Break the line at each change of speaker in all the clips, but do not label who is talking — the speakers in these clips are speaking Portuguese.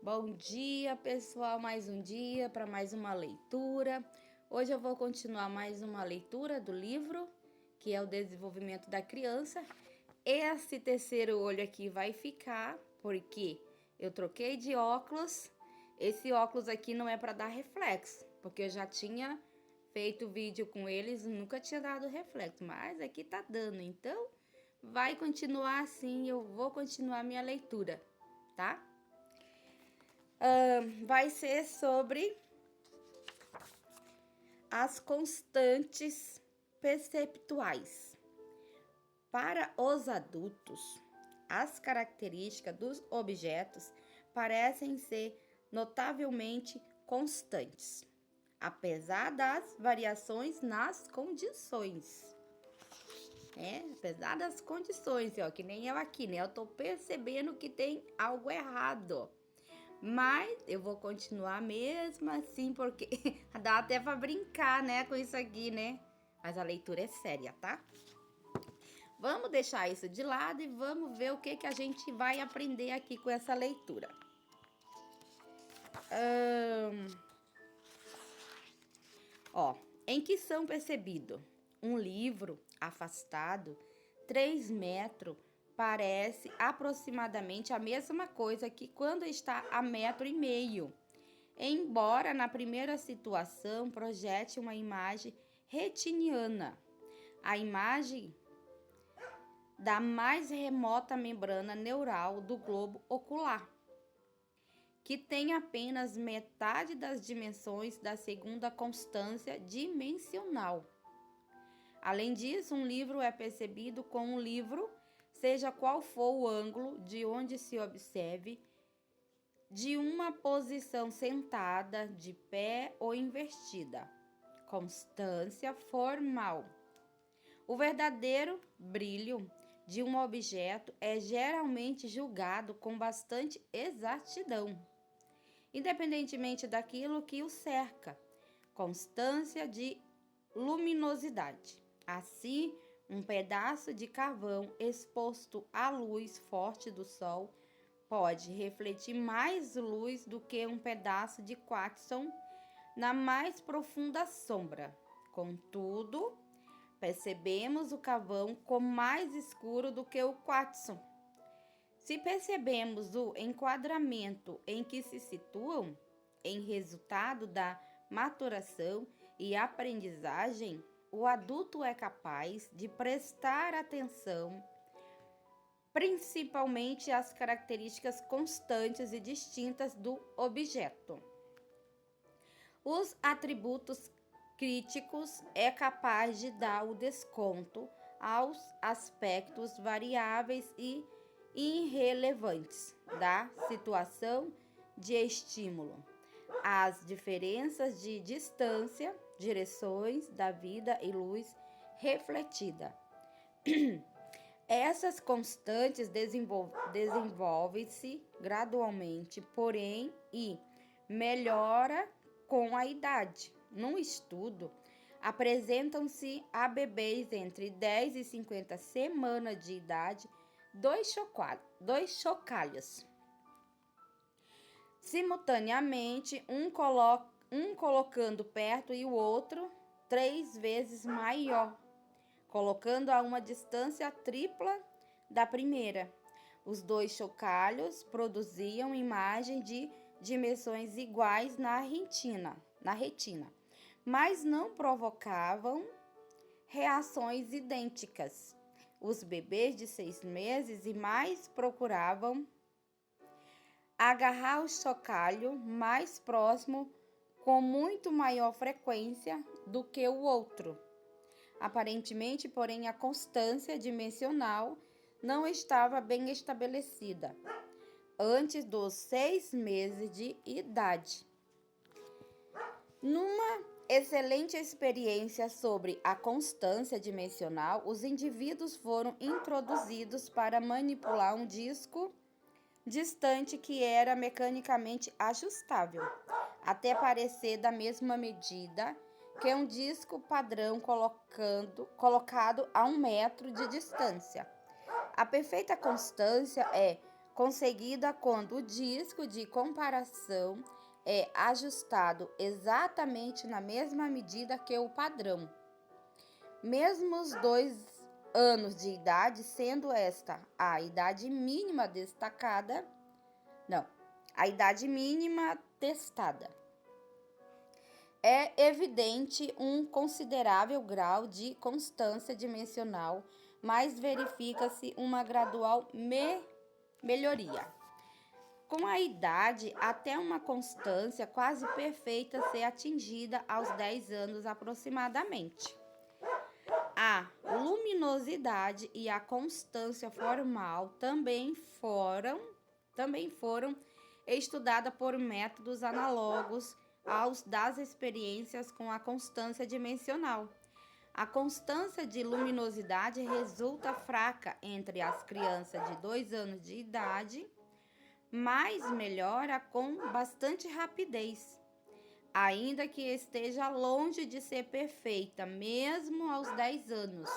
Bom dia, pessoal. Mais um dia para mais uma leitura. Hoje eu vou continuar mais uma leitura do livro, que é o Desenvolvimento da Criança. Esse terceiro olho aqui vai ficar, porque eu troquei de óculos. Esse óculos aqui não é para dar reflexo, porque eu já tinha feito vídeo com eles e nunca tinha dado reflexo, mas aqui tá dando. Então, vai continuar assim, eu vou continuar minha leitura, tá? Vai ser sobre as constantes perceptuais. Para os adultos, as características dos objetos parecem ser notavelmente constantes, apesar das variações nas condições. Apesar das condições, que nem eu aqui, né? Eu tô percebendo que tem algo errado. Mas eu vou continuar mesmo assim, porque dá até pra brincar, né, com isso aqui, né? Mas a leitura é séria, tá? Vamos deixar isso de lado e vamos ver o que a gente vai aprender aqui com essa leitura. Em que são percebidos? Um livro afastado, 3 metros, parece aproximadamente a mesma coisa que quando está a 1,5 metro. Embora na primeira situação projete uma imagem retiniana, a imagem da mais remota membrana neural do globo ocular, que tem apenas metade das dimensões da segunda constância dimensional. Além disso, um livro é percebido como um livro, seja qual for o ângulo de onde se observe, de uma posição sentada, de pé ou invertida. Constância formal. O verdadeiro brilho de um objeto é geralmente julgado com bastante exatidão, independentemente daquilo que o cerca. Constância de luminosidade. Assim, um pedaço de carvão exposto à luz forte do sol pode refletir mais luz do que um pedaço de quartzo na mais profunda sombra. Contudo, percebemos o carvão como mais escuro do que o quartzo. Se percebemos o enquadramento em que se situam, em resultado da maturação e aprendizagem, o adulto é capaz de prestar atenção principalmente às características constantes e distintas do objeto. Os atributos críticos é capaz de dar o desconto aos aspectos variáveis e irrelevantes da situação de estímulo, as diferenças de distância, direções da vida e luz refletida. Essas constantes desenvolvem-se gradualmente, porém, e melhora com a idade. Num estudo, apresentam-se a bebês entre 10 e 50 semanas de idade dois chocalhos. Simultaneamente, um colocando perto e o outro 3 vezes maior, colocando a uma distância tripla da primeira. Os 2 chocalhos produziam imagem de dimensões iguais na retina, mas não provocavam reações idênticas. Os bebês de 6 meses e mais procuravam agarrar o chocalho mais próximo com muito maior frequência do que o outro. Aparentemente, porém, a constância dimensional não estava bem estabelecida antes dos 6 meses de idade. Numa excelente experiência sobre a constância dimensional, os indivíduos foram introduzidos para manipular um disco distante que era mecanicamente ajustável, até parecer da mesma medida que um disco padrão colocado a 1 metro de distância. A perfeita constância é conseguida quando o disco de comparação é ajustado exatamente na mesma medida que o padrão. Mesmo os 2 anos de idade, sendo esta a idade mínima destacada, a idade mínima testada. É evidente um considerável grau de constância dimensional, mas verifica-se uma gradual melhoria. Com a idade, até uma constância quase perfeita ser atingida aos 10 anos aproximadamente. A luminosidade e a constância formal também foram estudadas por métodos análogos aos das experiências com a constância dimensional. A constância de luminosidade resulta fraca entre as crianças de 2 anos de idade, mas melhora com bastante rapidez, ainda que esteja longe de ser perfeita, mesmo aos 10 anos.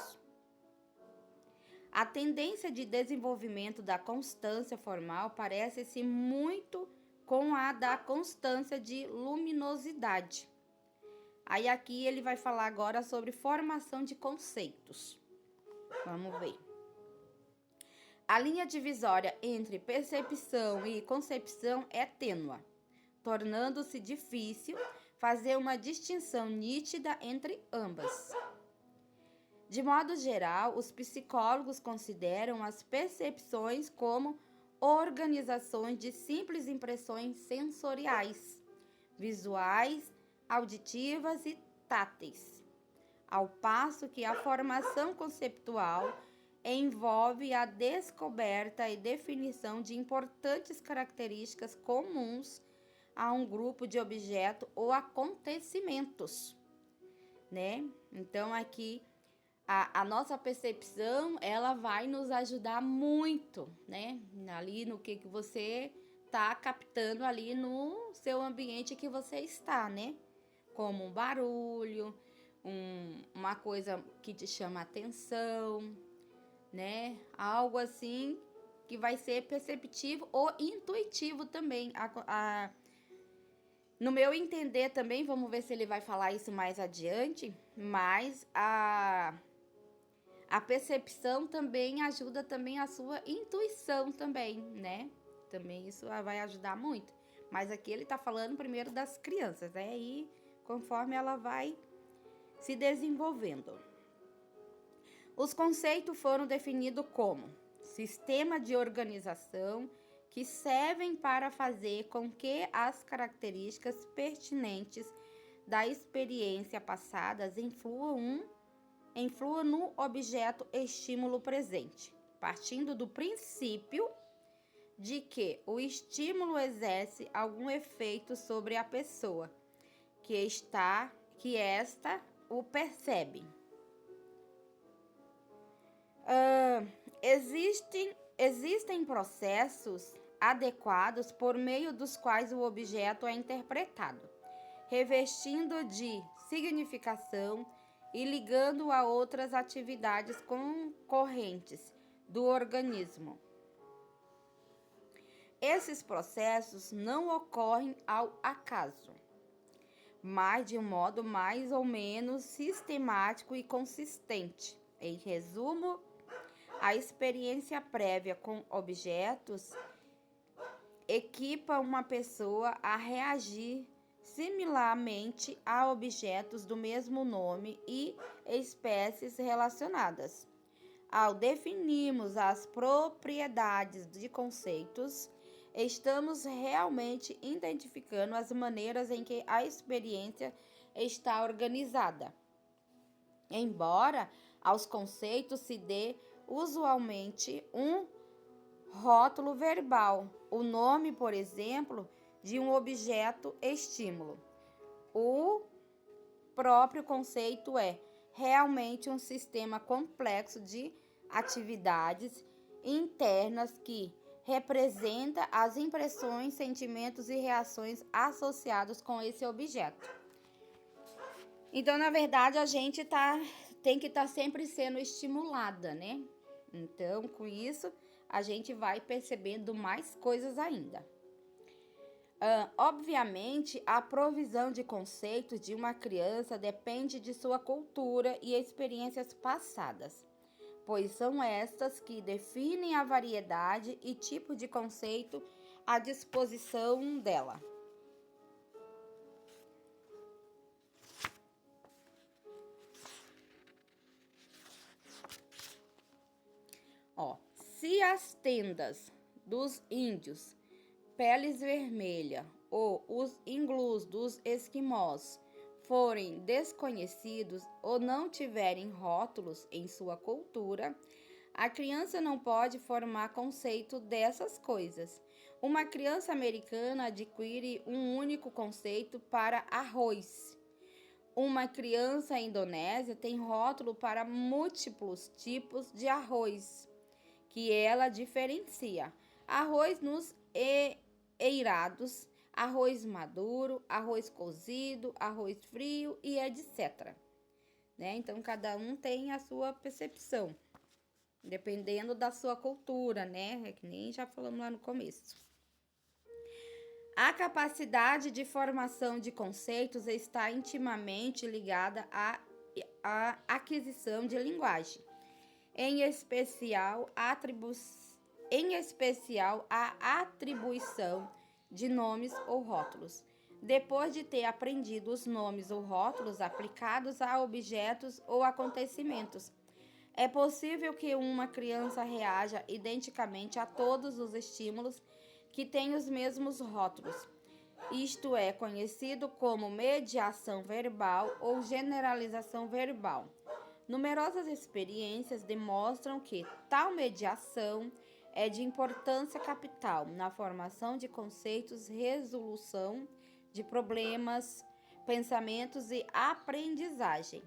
A tendência de desenvolvimento da constância formal parece-se muito com a da constância de luminosidade. Aí aqui ele vai falar agora sobre formação de conceitos. Vamos ver. A linha divisória entre percepção e concepção é tênue, tornando-se difícil fazer uma distinção nítida entre ambas. De modo geral, os psicólogos consideram as percepções como organizações de simples impressões sensoriais, visuais, auditivas e táteis, ao passo que a formação conceitual envolve a descoberta e definição de importantes características comuns a um grupo de objetos ou acontecimentos, né? Então, aqui, a nossa percepção, ela vai nos ajudar muito, né? Ali no que você está captando ali no seu ambiente que você está, né? Como um barulho, uma coisa que te chama a atenção, né? Algo assim que vai ser perceptivo ou intuitivo também. No meu entender também, vamos ver se ele vai falar isso mais adiante, mas a percepção também ajuda também a sua intuição também, né? Também isso vai ajudar muito. Mas aqui ele tá falando primeiro das crianças, né? E conforme ela vai se desenvolvendo. Os conceitos foram definidos como sistema de organização que servem para fazer com que as características pertinentes da experiência passada influam no objeto estímulo presente, partindo do princípio de que o estímulo exerce algum efeito sobre a pessoa, que esta o percebe. Existem processos adequados por meio dos quais o objeto é interpretado, revestindo de significação e ligando a outras atividades concorrentes do organismo. Esses processos não ocorrem ao acaso, mas de um modo mais ou menos sistemático e consistente. Em resumo, a experiência prévia com objetos equipa uma pessoa a reagir similarmente a objetos do mesmo nome e espécies relacionadas. Ao definirmos as propriedades de conceitos, estamos realmente identificando as maneiras em que a experiência está organizada. Embora aos conceitos se dê usualmente um rótulo verbal, o nome, por exemplo, de um objeto estímulo. O próprio conceito é realmente um sistema complexo de atividades internas que representa as impressões, sentimentos e reações associados com esse objeto. Então, na verdade, a gente tem que estar sempre sendo estimulada, né? Então, com isso, a gente vai percebendo mais coisas ainda. Obviamente, a provisão de conceitos de uma criança depende de sua cultura e experiências passadas, pois são estas que definem a variedade e tipo de conceito à disposição dela. Se as tendas dos índios, peles vermelha, ou os iglus dos esquimós forem desconhecidos ou não tiverem rótulos em sua cultura, a criança não pode formar conceito dessas coisas. Uma criança americana adquire um único conceito para arroz. Uma criança indonésia tem rótulo para múltiplos tipos de arroz, que ela diferencia. Arroz nos eirados, arroz maduro, arroz cozido, arroz frio e etc. Né? Então, cada um tem a sua percepção, dependendo da sua cultura, né? É que nem já falamos lá no começo. A capacidade de formação de conceitos está intimamente ligada à aquisição de linguagem, em especial a atribuição de nomes ou rótulos. Depois de ter aprendido os nomes ou rótulos aplicados a objetos ou acontecimentos, é possível que uma criança reaja identicamente a todos os estímulos que têm os mesmos rótulos. Isto é conhecido como mediação verbal ou generalização verbal. Numerosas experiências demonstram que tal mediação é de importância capital na formação de conceitos, resolução de problemas, pensamentos e aprendizagem.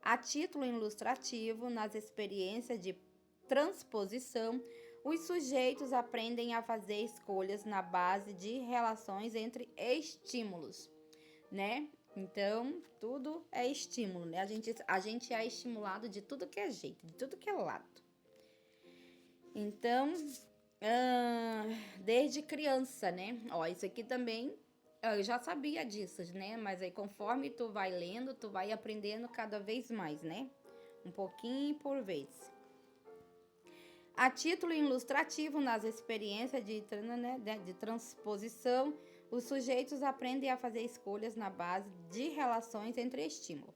A título ilustrativo, nas experiências de transposição, os sujeitos aprendem a fazer escolhas na base de relações entre estímulos, né? Então, tudo é estímulo, né? A gente é estimulado de tudo que é jeito, de tudo que é lado. Então, desde criança, né? Ó, isso aqui também, eu já sabia disso, né? Mas aí, conforme tu vai lendo, tu vai aprendendo cada vez mais, né? Um pouquinho por vez. A título ilustrativo, nas experiências de transposição, os sujeitos aprendem a fazer escolhas na base de relações entre estímulos.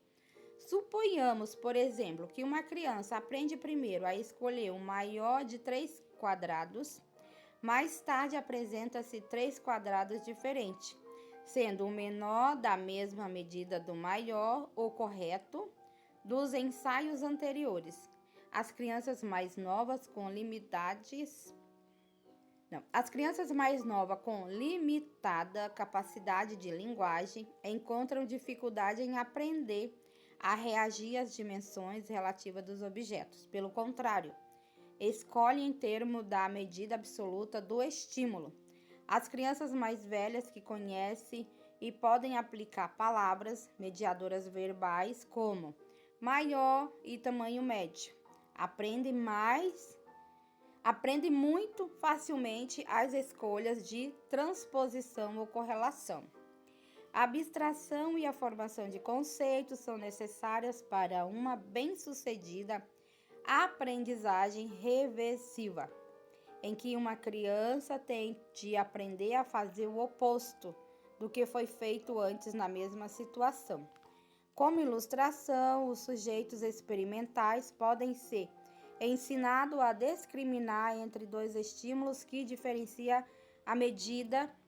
Suponhamos, por exemplo, que uma criança aprende primeiro a escolher o maior de 3 quadrados, mais tarde apresenta-se 3 quadrados diferentes, sendo o menor da mesma medida do maior ou correto dos ensaios anteriores. As crianças mais novas com limitada capacidade de linguagem encontram dificuldade em aprender a reagir às dimensões relativas dos objetos. Pelo contrário, escolhem em termos da medida absoluta do estímulo. As crianças mais velhas que conhecem e podem aplicar palavras mediadoras verbais como maior e tamanho médio aprendem muito facilmente as escolhas de transposição ou correlação. A abstração e a formação de conceitos são necessárias para uma bem-sucedida aprendizagem reversiva, em que uma criança tem de aprender a fazer o oposto do que foi feito antes na mesma situação. Como ilustração, os sujeitos experimentais podem ser ensinados a discriminar entre dois estímulos que diferenciam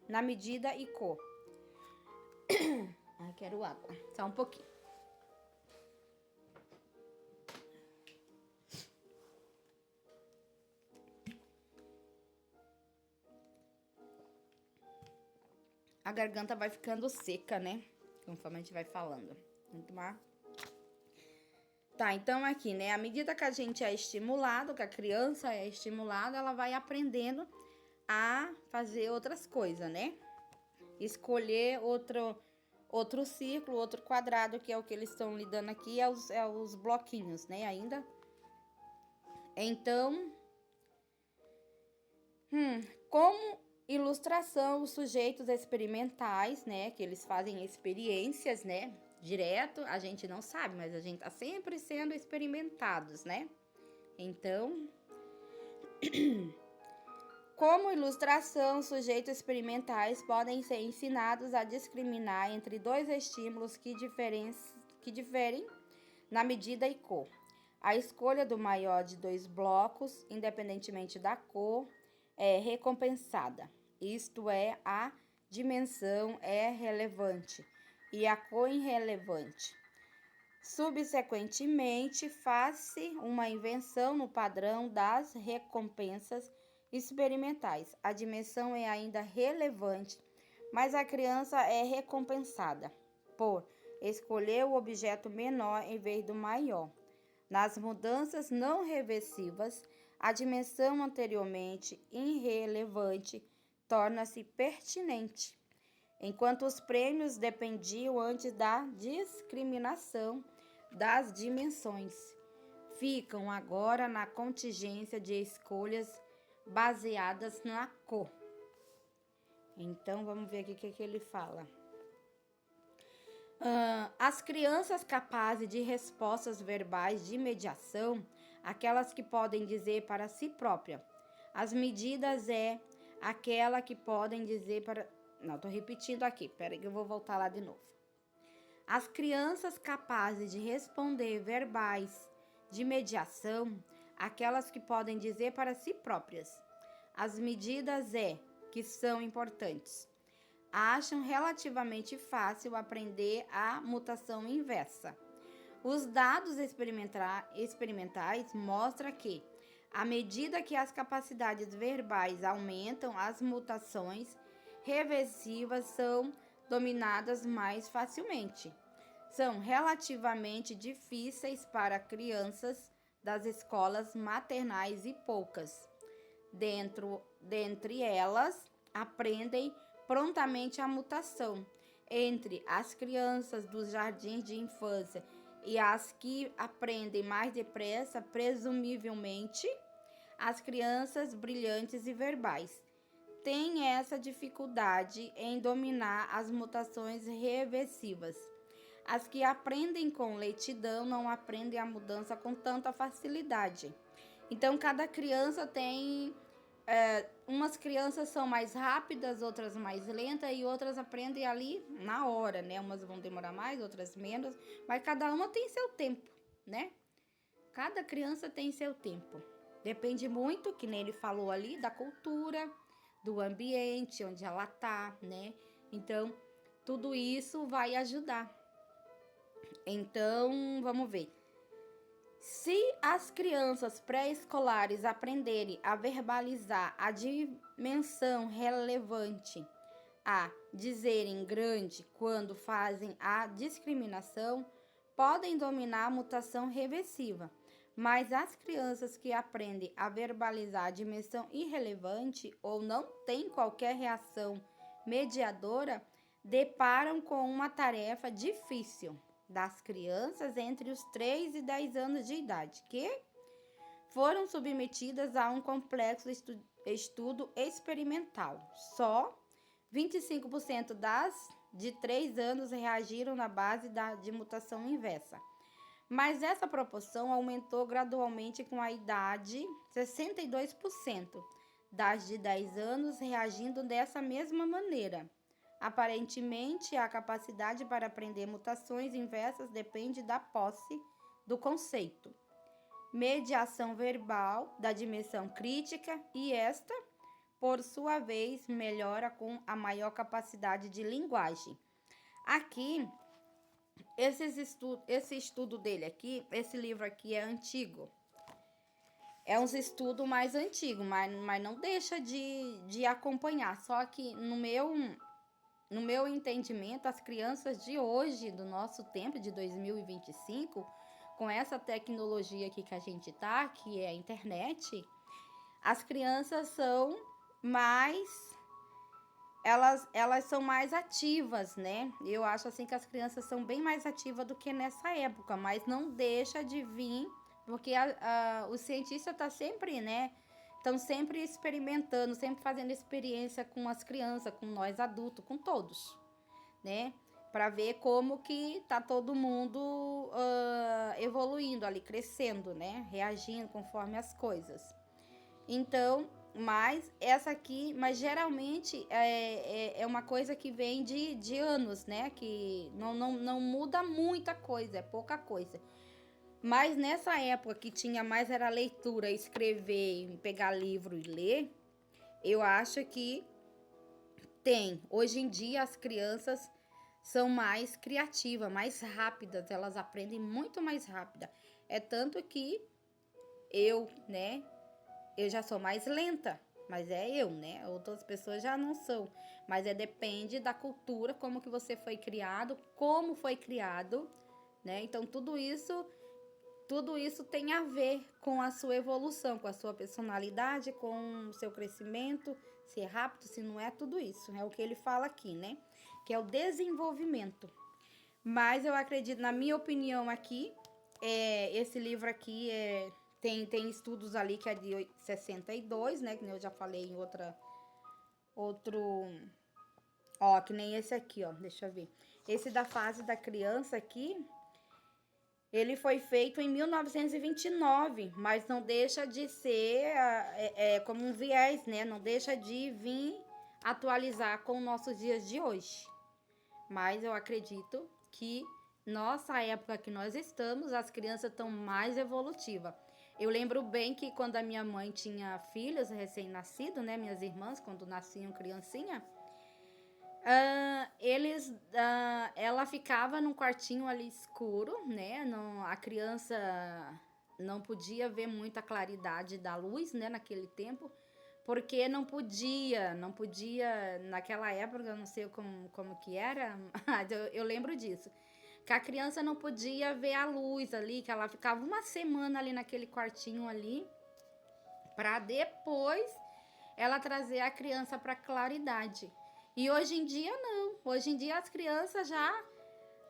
na medida e cor. Ai, quero água. Só um pouquinho. A garganta vai ficando seca, né? Conforme a gente vai falando. Vamos tomar. Tá, então aqui, né? À medida que a gente é estimulado, que a criança é estimulada, ela vai aprendendo a fazer outras coisas, né? Escolher outro círculo, outro quadrado, que é o que eles estão lidando aqui, é os bloquinhos, né? Ainda. Então, Como ilustração, os sujeitos experimentais, né, que eles fazem experiências, né, direto, a gente não sabe, mas a gente tá sempre sendo experimentados, né? Então, como ilustração, sujeitos experimentais podem ser ensinados a discriminar entre dois estímulos que diferem na medida e cor. A escolha do maior de dois blocos, independentemente da cor, é recompensada. Isto é, a dimensão é relevante e a cor irrelevante. Subsequentemente, faz-se uma invenção no padrão das recompensas experimentais. A dimensão é ainda relevante, mas a criança é recompensada por escolher o objeto menor em vez do maior. Nas mudanças não reversivas, a dimensão anteriormente irrelevante torna-se pertinente, enquanto os prêmios dependiam antes da discriminação das dimensões. Ficam agora na contingência de escolhas baseadas na cor. Então, vamos ver aqui o que ele fala. As crianças capazes de respostas verbais de mediação, aquelas que podem dizer para si própria. As medidas é aquela que podem dizer para... Não, estou repetindo aqui, peraí que eu vou voltar lá de novo. As crianças capazes de responder verbais de mediação, aquelas que podem dizer para si próprias. As medidas é que são importantes. Acham relativamente fácil aprender a mutação inversa. Os dados experimentais mostram que, à medida que as capacidades verbais aumentam, as mutações reversivas são dominadas mais facilmente. São relativamente difíceis para crianças das escolas maternais e poucas. Dentre elas, aprendem prontamente a mutação. Entre as crianças dos jardins de infância e as que aprendem mais depressa, presumivelmente, as crianças brilhantes e verbais têm essa dificuldade em dominar as mutações reversivas. As que aprendem com lentidão não aprendem a mudança com tanta facilidade. Então, cada criança tem... umas crianças são mais rápidas, outras mais lentas e outras aprendem ali na hora, né? Umas vão demorar mais, outras menos, mas cada uma tem seu tempo, né? Cada criança tem seu tempo. Depende muito, que nem ele falou ali, da cultura, do ambiente onde ela tá, né? Então, tudo isso vai ajudar. Então, vamos ver. Se as crianças pré-escolares aprenderem a verbalizar a dimensão relevante, a dizerem grande quando fazem a discriminação, podem dominar a mutação reversiva. Mas as crianças que aprendem a verbalizar a dimensão irrelevante ou não têm qualquer reação mediadora, deparam com uma tarefa difícil. Das crianças entre os 3 e 10 anos de idade, que foram submetidas a um complexo estudo experimental. Só 25% das de 3 anos reagiram na base de mutação inversa. Mas essa proporção aumentou gradualmente com a idade, 62% das de 10 anos reagindo dessa mesma maneira. Aparentemente, a capacidade para aprender mutações inversas depende da posse do conceito. Mediação verbal da dimensão crítica e esta, por sua vez, melhora com a maior capacidade de linguagem. Aqui, esse estudo dele aqui, esse livro aqui é antigo. É um estudo mais antigo, mas não deixa de acompanhar. Só que no meu entendimento, as crianças de hoje, do nosso tempo, de 2025, com essa tecnologia aqui que a gente tá, que é a internet, as crianças são mais... Elas são mais ativas, né? Eu acho assim que as crianças são bem mais ativas do que nessa época, mas não deixa de vir, porque o cientista tá sempre, né, estão sempre experimentando, sempre fazendo experiência com as crianças, com nós adultos, com todos, né? Para ver como que tá todo mundo evoluindo ali, crescendo, né? Reagindo conforme as coisas. Então, mas geralmente é uma coisa que vem de anos, né? Que não muda muita coisa, é pouca coisa. Mas nessa época que tinha mais era leitura, escrever, pegar livro e ler, eu acho que tem. Hoje em dia as crianças são mais criativas, mais rápidas, elas aprendem muito mais rápida. É tanto que né? Eu já sou mais lenta, mas é eu, né? Outras pessoas já não são. Mas depende da cultura, como que você foi criado, como foi criado, né? Então tudo isso tem a ver com a sua evolução, com a sua personalidade, com o seu crescimento, se é rápido, se não é, tudo isso. É o que ele fala aqui, né? Que é o desenvolvimento. Mas eu acredito, na minha opinião aqui, esse livro aqui tem estudos ali que é de 62, né? Que eu já falei em outro... Ó, que nem esse aqui, ó. Deixa eu ver. Esse da fase da criança aqui, ele foi feito em 1929, mas não deixa de ser como um viés, né? Não deixa de vir atualizar com os nossos dias de hoje. Mas eu acredito que nossa época que nós estamos, as crianças estão mais evolutivas. Eu lembro bem que quando a minha mãe tinha filhos recém-nascidos, né? Minhas irmãs, quando nasciam criancinha, ela ficava num quartinho ali escuro, né? A criança não podia ver muita claridade da luz, né? Naquele tempo, porque não podia, naquela época, eu não sei como que era, mas eu lembro disso, que a criança não podia ver a luz ali, que ela ficava uma semana ali naquele quartinho ali, para depois ela trazer a criança para claridade. E hoje em dia não, hoje em dia as crianças já,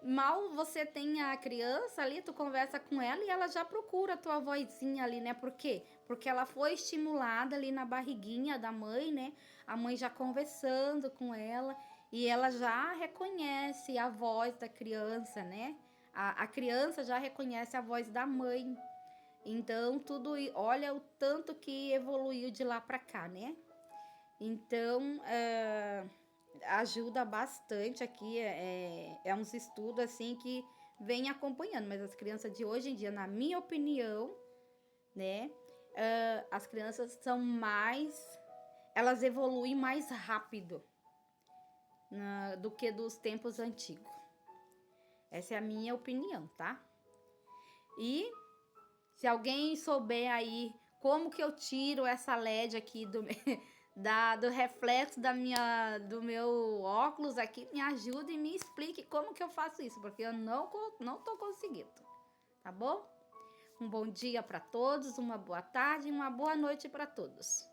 mal você tem a criança ali, tu conversa com ela e ela já procura a tua vozinha ali, né? Por quê? Porque ela foi estimulada ali na barriguinha da mãe, né? A mãe já conversando com ela e ela já reconhece a voz da criança, né? A criança já reconhece a voz da mãe. Então, olha o tanto que evoluiu de lá para cá, né? Então, ajuda bastante aqui, uns estudos assim que vem acompanhando, mas as crianças de hoje em dia, na minha opinião, né, as crianças elas evoluem mais rápido do que dos tempos antigos. Essa é a minha opinião, tá? E se alguém souber aí como que eu tiro essa LED aqui do reflexo do meu óculos aqui, me ajude e me explique como que eu faço isso, porque eu não tô conseguindo, tá bom? Um bom dia para todos, uma boa tarde e uma boa noite para todos.